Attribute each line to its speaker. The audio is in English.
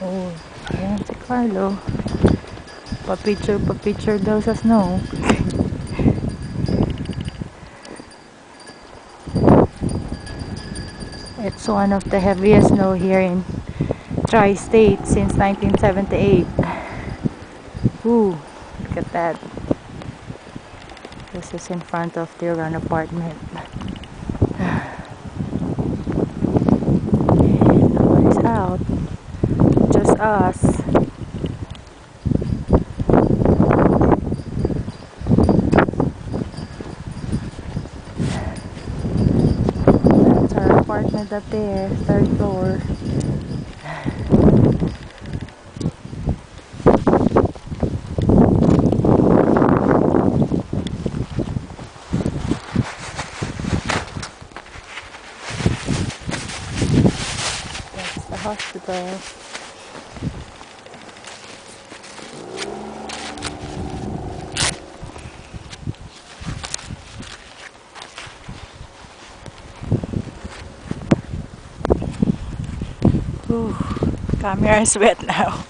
Speaker 1: Oh, ayan si Carlo. Pa-picture daw sa snow. It's one of the heaviest snow here in Tri-State since 1978. Ooh, look at that. This is in front of their run apartment. And nobody's out. Just us. That's our apartment up there, 3rd floor. That's the hospital. Ooh, camera is wet now.